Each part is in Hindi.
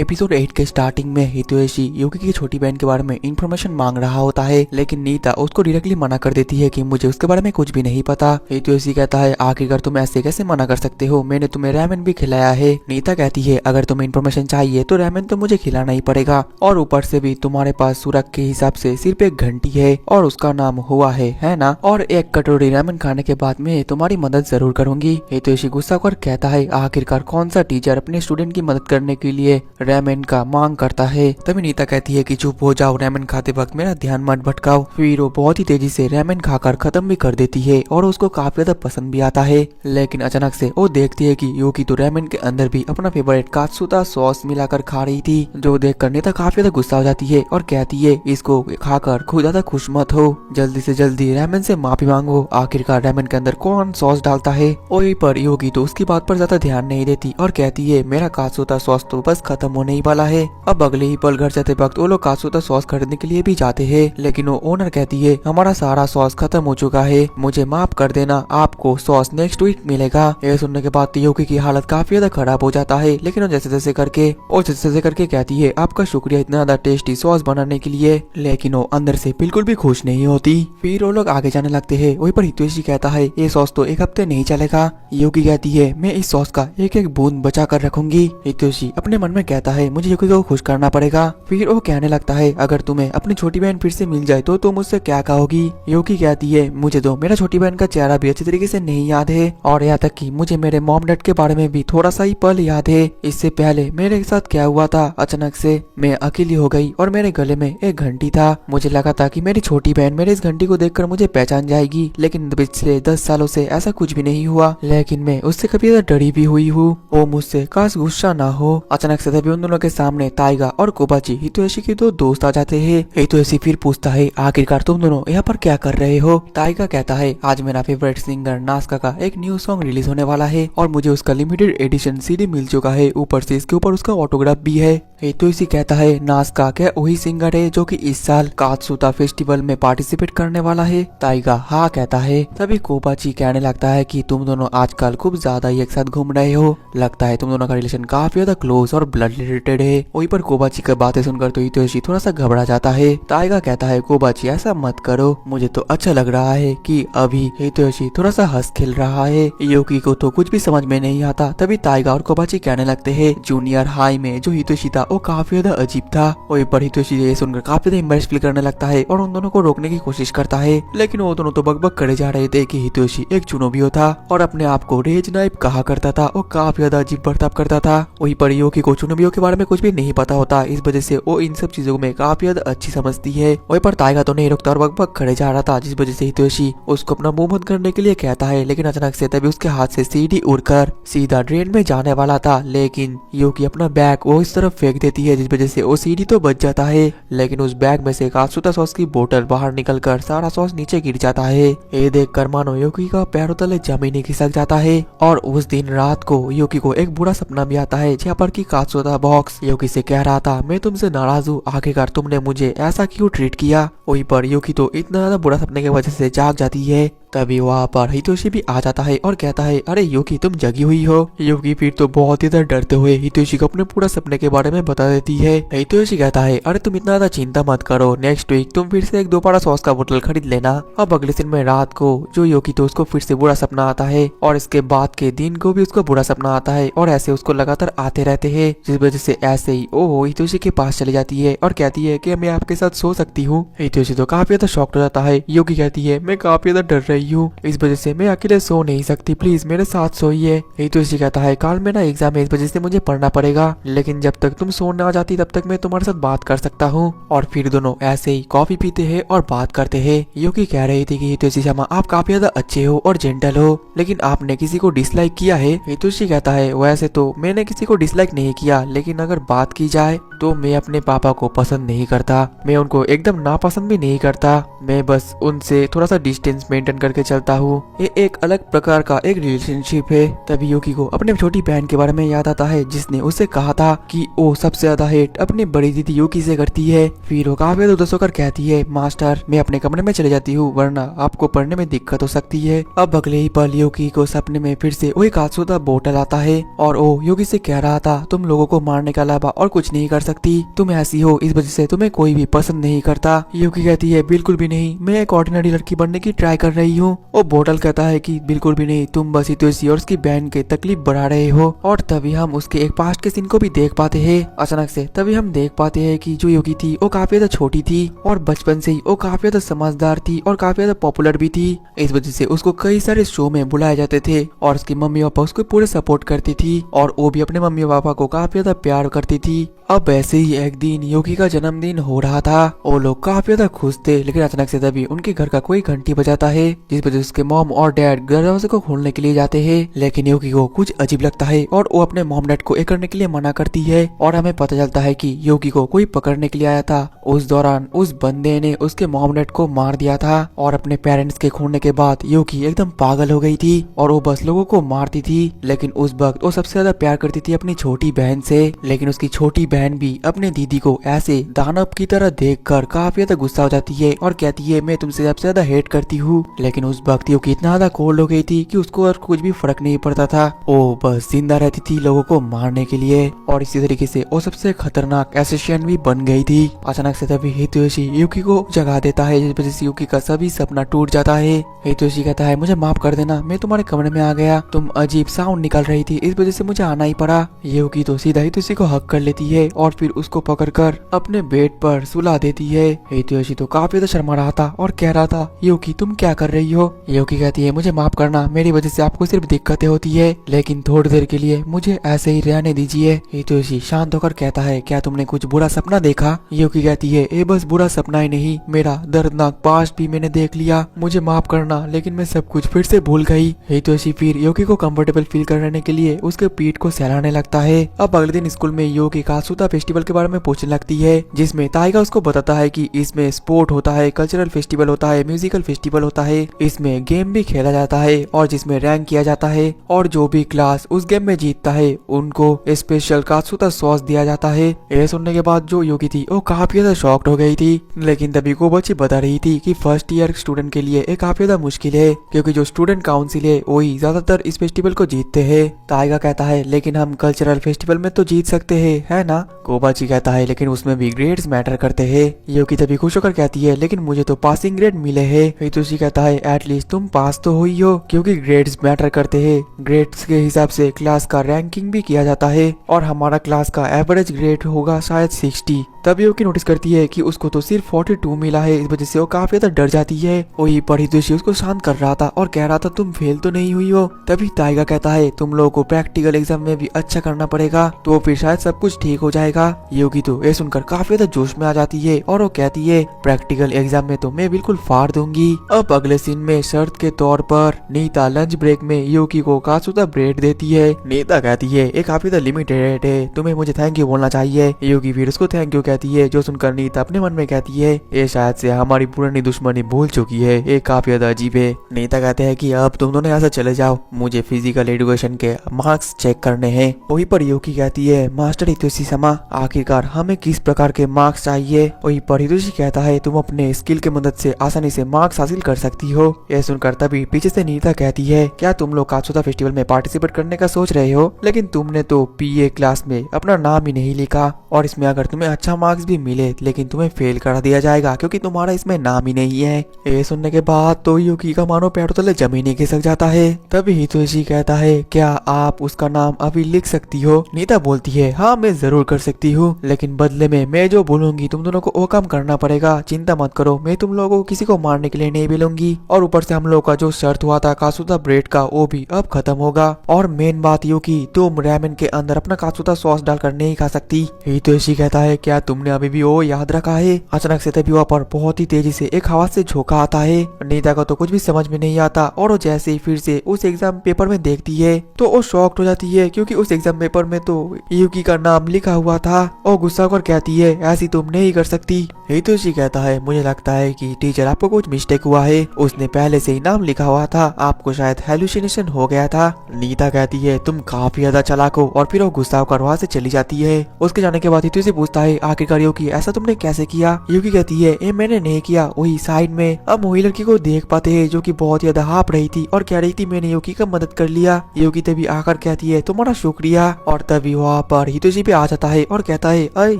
एपिसोड 8 के स्टार्टिंग में हितोशी यूकी की छोटी बहन के बारे में इंफॉर्मेशन मांग रहा होता है, लेकिन नीता उसको डायरेक्टली मना कर देती है कि मुझे उसके बारे में कुछ भी नहीं पता। हितोशी कहता है आखिरकार तुम ऐसे कैसे मना कर सकते हो, मैंने तुम्हें रामेन भी खिलाया है। नीता कहती है अगर तुम्हें इंफॉर्मेशन चाहिए तो रामेन तो मुझे खिलाना ही पड़ेगा, और ऊपर से भी तुम्हारे पास सुरख के हिसाब से सिर्फ एक घंटी है और उसका नाम हुआ है ना, और एक कटोरी रामेन खाने के बाद मैं तुम्हारी मदद जरूर करूंगी। हितोशी गुस्सा कर कहता है आखिरकार कौन सा टीचर अपने स्टूडेंट की मदद करने के लिए रामेन का मांग करता है। तभी नीता कहती है कि चुप हो जाओ, रामेन खाते वक्त मेरा ध्यान मत भटकाओ। फिर वो बहुत ही तेजी से रामेन खाकर खत्म भी कर देती है और उसको काफी ज्यादा पसंद भी आता है। लेकिन अचानक से वो देखती है कि यूकी तो रामेन के अंदर भी अपना फेवरेट कात्सुता सॉस मिलाकर खा रही थी, जो देखकर नीता काफी ज्यादा गुस्सा हो जाती है और कहती है इसको खाकर खुद ज्यादा खुश मत हो, जल्दी से जल्दी रामेन से माफी मांगो। आखिरकार रामेन के अंदर कौन सॉस डालता है। वहीं पर यूकी तो उसकी बात पर ज्यादा ध्यान नहीं देती और कहती है मेरा कात्सुता सॉस तो बस खत्म होने ही वाला है। अब अगले ही पल घर जाते वक्त वो लोग कात्सुता सॉस खरीदने के लिए भी जाते हैं, लेकिन वो ओनर कहती है हमारा सारा सॉस खत्म हो चुका है, मुझे माफ कर देना, आपको सॉस नेक्स्ट वीक मिलेगा। ये सुनने के बाद यूकी की हालत काफी ज्यादा खराब हो जाता है, लेकिन वो जैसे जैसे करके कहती है आपका शुक्रिया इतना ज्यादा टेस्टी सॉस बनाने के लिए, लेकिन वो अंदर से बिल्कुल भी खुश नहीं होती। फिर वो लोग आगे जाने लगते हैं। वहीं पर हितोशी कहता है ये सॉस तो एक हफ्ते नहीं चलेगा। यूकी कहती है मैं इस सॉस का एक एक बूंद बचा कर रखूंगी। हितोशी अपने मन में कहता है मुझे यूकी को खुश करना पड़ेगा। फिर वो कहने लगता है अगर तुम्हें अपनी छोटी बहन फिर से मिल जाए तो तुम मुझसे क्या कहोगी। यूकी कहती है मुझे तो मेरा छोटी बहन का चेहरा भी अच्छी तरीके से नहीं याद है, और यहाँ तक कि मुझे मेरे मॉम डैड के बारे में भी थोड़ा सा ही पल याद है। इससे पहले मेरे साथ क्या हुआ था, अचानक से मैं अकेली हो गई और मेरे गले में एक घंटी था। मुझे लगा था कि मेरी छोटी बहन मेरे इस घंटी को देखकर मुझे पहचान जाएगी, लेकिन पिछले 10 सालों से ऐसा कुछ भी नहीं हुआ। लेकिन मैं उससे कभी ज्यादा डरी भी हुई हूँ, वो मुझसे काश गुस्सा ना हो। अचानक से तभी उन दोनों के सामने ताइगा और कोबाची हितोशी के दो दोस्त आ जाते हैं। हितोशी फिर पूछता है आखिरकार तुम दोनों यहाँ पर क्या कर रहे हो। ताइगा कहता है आज मेरा फेवरेट सिंगर नास्का का एक न्यू सॉन्ग रिलीज होने वाला है और मुझे उसका लिमिटेड एडिशन सीडी मिल चुका है, ऊपर से इसके ऊपर उसका ऑटोग्राफ भी है। हितोशी कहता है नास्का क्या वही सिंगर है जो कि इस साल कात्सुता फेस्टिवल में पार्टिसिपेट करने वाला है। ताइगा हाँ कहता है। तभी कोबाची कहने लगता है कि तुम दोनों आजकल खूब ज्यादा ही एक साथ घूम रहे हो, लगता है तुम दोनों का रिलेशन काफी ज्यादा क्लोज और ब्लड रिलेटेड है। वहीं पर कोबाची की बातें सुनकर तो हितोशी थोड़ा सा घबरा जाता है। ताइगा कहता है कोबाची ऐसा मत करो, मुझे तो अच्छा लग रहा है कि अभी हितोशी थोड़ा सा हंस खेल रहा है, यूकी को तो कुछ भी समझ में नहीं आता। तभी ताइगा और कोबाची कहने लगते हैं जूनियर हाई में जो हितोशी था वो काफी ज्यादा अजीब था। वहीं पर हितोशी ये सुनकर काफी ज्यादा एम्बैरेस फील करने लगता है और उन दोनों को रोकने की कोशिश करता है, लेकिन वो दोनों तो बकबक करे जा रहे थे कि हितोशी एक चुनोबियो था और अपने आप को रेज नाइप कहा करता था, वो काफी ज्यादा अजीब बर्ताव करता था। वहीं पर यूकी को चुनोबियो के बारे में कुछ भी नहीं पता होता, इस वजह से वो इन सब चीजों में काफी ज्यादा अच्छी समझती है। वहीं पर ताइगा तो नहीं रुकता और बकबक खड़े जा रहा था, जिस वजह से हितोशी उसको अपना मुंह बंद करने के लिए कहता है, लेकिन अचानक से तभी उसके हाथ से सीढ़ी उड़कर सीधा ड्रेन में जाने वाला था, लेकिन यूकी अपना बैग वो इस तरफ फेंक देती है, जिस वजह से वो सीढ़ी तो बच जाता है, लेकिन उस बैग में से कात्सुता सॉस की बोतल बाहर निकलकर सारा सॉस नीचे गिर जाता है। ये देखकर मानो यूकी का पैरों तले जमीन ही खिसक जाता है। और उस दिन रात को यूकी को एक बुरा सपना भी आता है, जहाँ पर की कात्सुता बॉक्स यूकी से कह रहा था मैं तुमसे नाराज हूँ, आखिरकार तुमने मुझे ऐसा क्यों ट्रीट किया। वहीं पर यूकी तो इतना ज्यादा बुरा सपने की वजह से जाग जाती है। तभी वहाँ पर हितोशी भी आ जाता है और कहता है अरे यूकी तुम जगी हुई हो। यूकी फिर तो बहुत ही ज्यादा डरते हुए हितोशी को अपने पूरा सपने के बारे में बता देती है। हितोशी कहता है अरे तुम इतना ज्यादा चिंता मत करो, नेक्स्ट वीक तुम फिर से एक दोबारा सॉस का बोतल खरीद लेना। अब अगले दिन में रात को जो यूकी तो उसको फिर से बुरा सपना आता है और इसके बाद के दिन को भी उसको बुरा सपना आता है और ऐसे उसको लगातार आते रहते हैं, जिस वजह से ऐसे ही वो हितोशी के पास चली जाती है और कहती है कि मैं आपके साथ सो सकती हूँ। हितोशी तो काफी ज्यादा शॉक्ड हो जाता है। यूकी कहती है मैं काफी ज्यादा डर रही हूँ, इस वजह से मैं अकेले सो नहीं सकती, प्लीज मेरे साथ सोइए। हितोशी कहता है कल मेरा एग्जाम है, इस वजह से मुझे पढ़ना पड़ेगा, लेकिन जब तक तुम सो ना जाती तब तक मैं तुम्हारे साथ बात कर सकता हूँ। और फिर दोनों ऐसे ही कॉफी पीते हैं और बात करते हैं। यूकी कह रही थी कि हितोशी शर्मा आप काफी ज्यादा अच्छे हो और जेंटल हो, लेकिन आपने किसी को डिसलाइक किया है। हितोशी कहता है वैसे तो मैंने किसी को डिसलाइक नहीं किया, लेकिन अगर बात की जाए तो मैं अपने पापा को पसंद नहीं करता, मैं उनको एकदम नापसंद भी नहीं करता, मैं बस उनसे थोड़ा सा डिस्टेंस मेंटेन करके चलता हूँ। ये एक अलग प्रकार का एक रिलेशनशिप है। तभी यूकी को अपने छोटी बहन के बारे में याद आता है जिसने उससे कहा था कि वो सबसे ज्यादा हेट अपनी बड़ी दीदी यूकी से करती है। फिर वो काफी उदास होकर कहती है, मास्टर मैं अपने कमरे में चले जाती हूँ वरना आपको पढ़ने में दिक्कत हो सकती है। अब अगले ही पल यूकी को सपने में फिर से वही कांचसूता बोतल आता है और वो यूकी से कह रहा था, तुम लोगों को मारने के अलावा और कुछ नहीं कर सकती, तुम ऐसी हो इस वजह से तुम्हें कोई भी पसंद नहीं करता। यूकी कहती है, बिल्कुल भी नहीं, मैं एक ऑर्डिनरी लड़की बनने की ट्राई कर रही हूँ। वो बोतल कहता है कि बिल्कुल भी नहीं, तुम बस हितोशी और उसकी बहन के तकलीफ बढ़ा रहे हो। और तभी हम उसके एक पास्ट के सीन को भी देख पाते हैं। अचानक से तभी हम देख पाते हैं कि जो यूकी थी वो काफी ज्यादा छोटी थी और बचपन से ही वो काफी ज्यादा समझदार थी और काफी ज्यादा पॉपुलर भी थी। इस वजह से उसको कई सारे शो में बुलाए जाते थे और उसकी मम्मी पापा उसको पूरे सपोर्ट करती थी और वो भी अपने मम्मी पापा को काफी ज्यादा प्यार करती थी। अब ऐसे ही एक दिन यूकी का जन्मदिन हो रहा था। वो लोग काफी ज्यादा खुश थे, लेकिन अचानक से तभी उनके घर का कोई घंटी बजाता है जिस वजह से उसके मॉम और डैड दरवाजे को खोलने के लिए जाते हैं। लेकिन यूकी को कुछ अजीब लगता है और वो अपने मॉम डैड को ये करने के लिए मना करती है और हमें पता चलता है कि यूकी को कोई पकड़ने के लिए आया था। उस दौरान उस बंदे ने उसके मॉम डैड को मार दिया था और अपने पेरेंट्स के खोने के बाद यूकी एकदम पागल हो गई थी और वो बस लोगों को मारती थी। लेकिन उस वक्त वो सबसे ज्यादा प्यार करती थी अपनी छोटी बहन से। लेकिन उसकी छोटी बहन भी अपने दीदी को ऐसे दानव की तरह देखकर काफी ज्यादा गुस्सा हो जाती है और कहती है, मैं तुमसे सबसे ज्यादा हेट करती हूँ। लेकिन उस वक्त यूकी इतना ज्यादा कोल्ड हो गई थी कि उसको और कुछ भी फर्क नहीं पड़ता था। वो बस जिंदा रहती थी लोगों को मारने के लिए और इसी तरीके से वो सबसे खतरनाक एसेसियन भी बन गई थी। अचानक से तभी हितोशी यूकी को जगा देता है जिस वजह से यूकी का सभी सपना टूट जाता है। हितोशी कहता है, मुझे माफ कर देना, मैं तुम्हारे कमरे में आ गया, तुम अजीब साउंड निकाल रही थी इस वजह से मुझे आना ही पड़ा। यूकी तो सीधा हितोशी को हक कर लेती है और फिर उसको पकड़कर अपने बेड पर सुला देती है। हितोशी तो काफी ज्यादा शर्मा रहा था और कह रहा था, यूकी तुम क्या कर रही हो। यूकी कहती है, मुझे माफ करना, मेरी वजह से आपको सिर्फ दिक्कतें होती है, लेकिन थोड़ी देर के लिए मुझे ऐसे ही रहने दीजिए। हितोशी शांत होकर कहता है, क्या तुमने कुछ बुरा सपना देखा। यूकी कहती है, ये बस बुरा सपना ही नहीं, मेरा दर्दनाक पास्ट भी मैंने देख लिया, मुझे माफ करना, लेकिन मैं सब कुछ फिर से भूल गई। हितोशी फिर यूकी को कंफर्टेबल फील कराने के लिए उसके पीठ को सहलाने लगता है। अब अगले दिन स्कूल में यूकी कांचसूता फेस्टिवल के बारे में पूछने लगती है जिसमें ताइगा उसको बताता है कि इसमें स्पोर्ट होता है, कल्चरल फेस्टिवल होता है, म्यूजिकल फेस्टिवल होता है, इसमें गेम भी खेला जाता है और जिसमें रैंक किया जाता है और जो भी क्लास उस गेम में जीतता है उनको स्पेशल कांचसूता सॉस दिया जाता है। ये सुनने के बाद जो यूकी थी वो काफी ज्यादा शॉक्ड हो गई थी। लेकिन तभी को बच्ची बता रही थी कि फर्स्ट ईयर स्टूडेंट के लिए ये काफी ज्यादा मुश्किल है क्योंकि जो स्टूडेंट काउंसिल है वही ज्यादातर इस फेस्टिवल को जीतते हैं। ताइगा कहता है, लेकिन हम कल्चरल फेस्टिवल में तो जीत सकते हैं, है ना। कोबाची कहता है, लेकिन उसमें भी ग्रेड्स मैटर करते हैं। यूकी तभी खुश होकर कहती है, लेकिन मुझे तो पासिंग ग्रेड मिले हैं। हितोशी कहता है, एटलीस्ट तुम पास तो हुई हो, क्योंकि ग्रेड्स मैटर करते हैं। ग्रेड्स के हिसाब से क्लास का रैंकिंग भी किया जाता है और हमारा क्लास का एवरेज ग्रेड होगा शायद 60। तभी यूकी नोटिस करती है कि उसको तो सिर्फ 42 मिला है, इस वजह से वो काफी ज्यादा डर जाती है। वही पर हितोशी उसको शांत कर रहा था और कह रहा था, तुम फेल तो नहीं हुई हो। तभी ताइगा कहता है, तुम लोगों को प्रैक्टिकल एग्जाम में भी अच्छा करना पड़ेगा, तो फिर शायद सब कुछ ठीक हो जाएगा। यूकी तो ये सुनकर काफी ज्यादा जोश में आ जाती है और वो कहती है, प्रैक्टिकल एग्जाम में तो मैं बिल्कुल फाड़ दूंगी। अब अगले सीन में शर्त के तौर पर नीता लंच ब्रेक में यूकी को कांचसूता ब्रेड देती है। नीता कहती है, ये काफी ज्यादा लिमिटेड है, तुम्हें मुझे थैंक यू बोलना चाहिए। यूकी फिर उसको थैंक यू कहती है, जो सुनकर नीता अपने मन में कहती है, ये शायद से हमारी पुरानी दुश्मनी भूल चुकी है, ये काफी ज्यादा अजीब है। नीता कहते हैं कि अब तुम दोनों यहाँ से चले जाओ, मुझे फिजिकल एजुकेशन के मार्क्स चेक करने हैं। वहीं पर यूकी कहती है, मास्टर हितोशी समा, आखिरकार हमें किस प्रकार के मार्क्स चाहिए। वहीं पर हितोशी कहता है, तुम अपने स्किल की मदद से आसानी से मार्क्स हासिल कर सकती हो। यह सुनकर तभी पीछे से नीता कहती है, क्या तुम लोग कांचसूता फेस्टिवल में पार्टिसिपेट करने का सोच रहे हो, लेकिन तुमने तो पीए क्लास में अपना नाम ही नहीं लिखा और इसमें अगर तुम्हें अच्छा मार्क्स भी मिले लेकिन तुम्हें फेल करा दिया जाएगा क्योंकि तुम्हारा इसमें नाम ही नहीं है। ये सुनने के बाद तो यूकी का मानो पैरों तले जमीन ही खिसक जाता है। तभी हितोशी कहता है, क्या आप उसका नाम अभी लिख सकती हो। नीता बोलती है, हाँ मैं जरूर कर सकती हूँ, लेकिन बदले में मैं जो बोलूंगी तुम दोनों को वो काम करना पड़ेगा। चिंता मत करो, मैं तुम लोगों को किसी को मारने के लिए नहीं बोलूंगी और ऊपर से हम लोग का जो शर्त हुआ था कांचसूता ब्रेड का वो भी अब खत्म होगा। और मेन बात यूकी, तुम रैमेन के अंदर अपना कांचसूता सॉस डालकर नहीं खा सकती। हितोशी कहता है, क्या तुमने अभी भी वो याद रखा है। अचानक से तभी वहाँ पर बहुत ही तेजी से एक आवाज से झोंका आता है। नीता को तो कुछ भी समझ में नहीं आता और वो जैसे ही फिर से उस एग्जाम पेपर में देखती है तो वो शॉक्ड हो जाती है क्योंकि उस एग्जाम पेपर में तो यूकी का नाम लिखा हुआ था और गुस्सा कर कहती है ऐसी तुम नहीं कर सकती। हितोशी कहता है मुझे लगता है कि टीचर आपको कुछ मिस्टेक हुआ है, उसने पहले से ही नाम लिखा हुआ था, आपको शायद हेलुसिनेशन हो गया था। नीता कहती है तुम काफी ज्यादा चालाक हो और फिर वो गुस्सा होकर वहाँ से चली जाती है। उसके जाने के बाद हितोशी पूछता है आखिरकार युकी ऐसा तुमने कैसे किया। युकी कहती है ये मैंने नहीं किया, वही साइड में अब वही लड़की को देख पाते है जो की बहुत ज्यादा हाफ रही थी और कह रही थी मैंने युकी का मदद कर लिया। युकी तभी आकर कहती है तुम्हारा शुक्रिया और तभी वहाँ पर हितोशी पे आ जाता है और कहता है अरे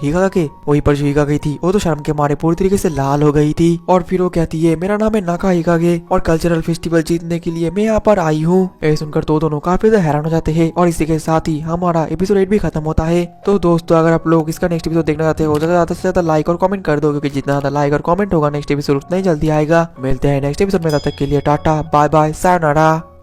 हिगाके। वहीं पर जो हिगाके थी वो तो शर्म के मारे पूरी तरीके से लाल हो गई थी और फिर वो कहती है मेरा नाम है नाका हिगाके और कल्चरल फेस्टिवल जीतने के लिए मैं यहाँ पर आई हूँ। ये सुनकर तो दोनों काफी ज्यादा हैरान हो जाते हैं और इसी के साथ ही हमारा एपिसोड 8 भी खत्म होता है। तो दोस्तों अगर आप लोग इसका नेक्स्ट एपिसोड देखना चाहते हो तो ज्यादा से ज्यादा लाइक और कमेंट कर दो, क्योंकि जितना ज्यादा लाइक और कमेंट होगा नेक्स्ट एपिसोड उतना ही जल्दी आएगा। मिलते हैं नेक्स्ट एपिसोड में, तब तक के लिए टाटा बाय बाय सायोनारा।